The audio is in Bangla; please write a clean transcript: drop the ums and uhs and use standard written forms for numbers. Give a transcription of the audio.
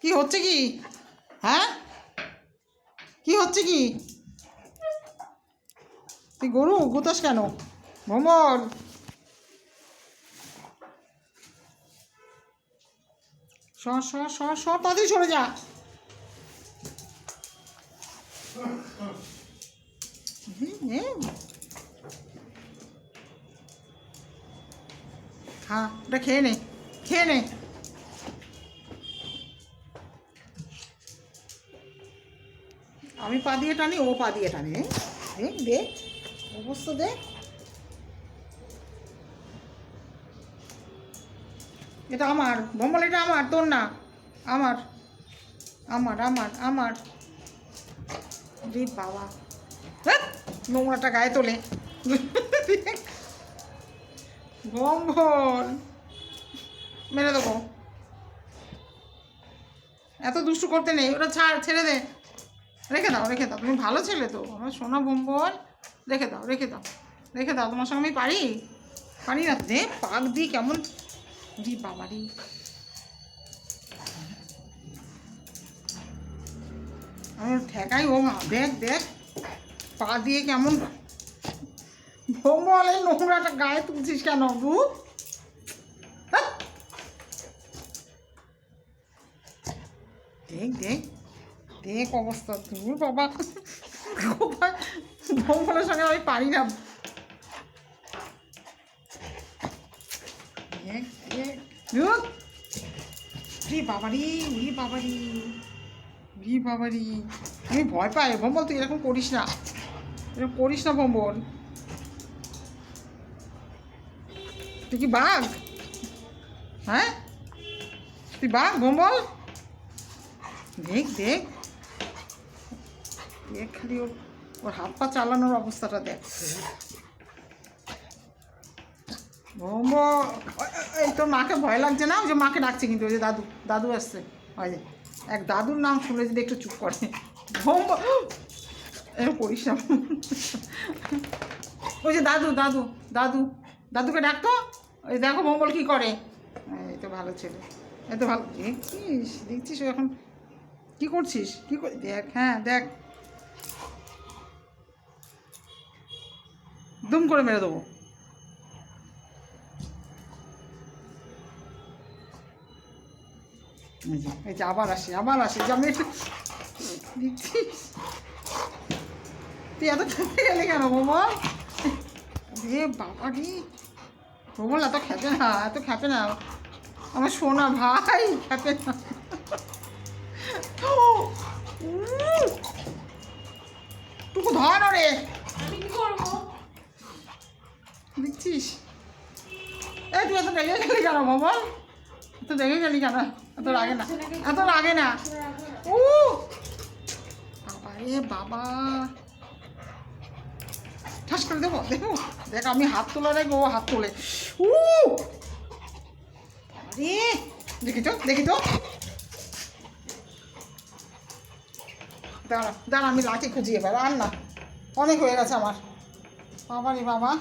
কি হচ্ছে কি? হ্যাঁ, কি হচ্ছে কি? তুই গরু গুতাস কেন ভ্রমর? সর সর সর সর, তাড়াতাড়ি সরে যা। হ্যাঁ, ওটা খেয়ে নে, খেয়ে নে। আমি পা দিয়ে টানি, ও পা দিয়ে টানি। দেখ দেখ অবস্থা দেখ। এটা আমার ভম্বল, এটা আমার, তোর না। আমার আমার আমার আমার রে বাবা, নোংরাটা গায়ে তোলে। ভম্বল মেরে দেবো। এত দুষ্টু করতে নেই, ওটা ছাড়, ছেড়ে দে। রেখে দাও, রেখে দাও, তুমি ভালো ছেলে তো আমার সোনা ভম্বল। রেখে দাও, রেখে দাও, রেখে দাও। তোমার সঙ্গে আমি পারি, পারি না। দে পাক দিই কেমন। রি বাবা রি, আমার ঠেকাই ও মা। দেখ দেখ পা দিয়ে কেমন। ভম্বল এই নোংরাটা গায়ে তুলছিস কেন বু? দেখ দেখ দেখ অবস্থা তুই বাবা। ভম্বলের সঙ্গে আমি পারি না। দেখ দেখ রে বাবারি, রে বাবারি, রে বাবারি। আমি ভয় পাই ভম্বল, তুই এরকম করিস না, এরকম করিস না ভম্বল। তুই কি বাঘ? হ্যাঁ, তুই বাঘ ভম্বল? দেখ দেখ দেখ, খালি ওর হাত পা চালানোর অবস্থাটা দেখ ভম্বল। এই তোর মাকে ভয় লাগছে না? ওই যে মাকে ডাকছে কিন্তু, ওই যে দাদু, দাদু আসছে। ওই যে এক দাদুর নাম শুনে যদি একটু চুপ করে ভম্বল। এরকম করিস না। ওই যে দাদু দাদু দাদু, দাদুকে ডাকতো। ওই দেখো ভম্বল কী করে। এই তো ভালো ছেলে, এই তো ভালো। দেখছিস দেখছিস ও এখন কী করছিস, কী করে দেখ। হ্যাঁ দেখ, দুম করে মেরে দেবো। এই যে আবার আসি, আবার আসি, যে আমি একটু দেখছিস। তুই এত খেতে গেলি কেন ভ্রমণ? রে বাবা রে, ভ্রমণ এত খেপে না, এত খেপে না আমার সোনা ভাই, খেপে না। টুকু ধর রে, দেখছিস। এই তুই এত রেগে গেলি কেন ভ্রমণ? এত রেগে গেলি কেন? এত রাগে না, এত রাগে না। বাবা রে বাবা, ঠাস করে দেবো। দেখো দেখ, আমি হাত তোলার আগে ও হাত তোলে। আরে দেখি তো, দেখি তো। দাঁড়া দাঁড়া, আমি লাঠি খুঁজিয়ে এবার। আর না, অনেক হয়ে গেছে আমার। বাবা রে বাবা।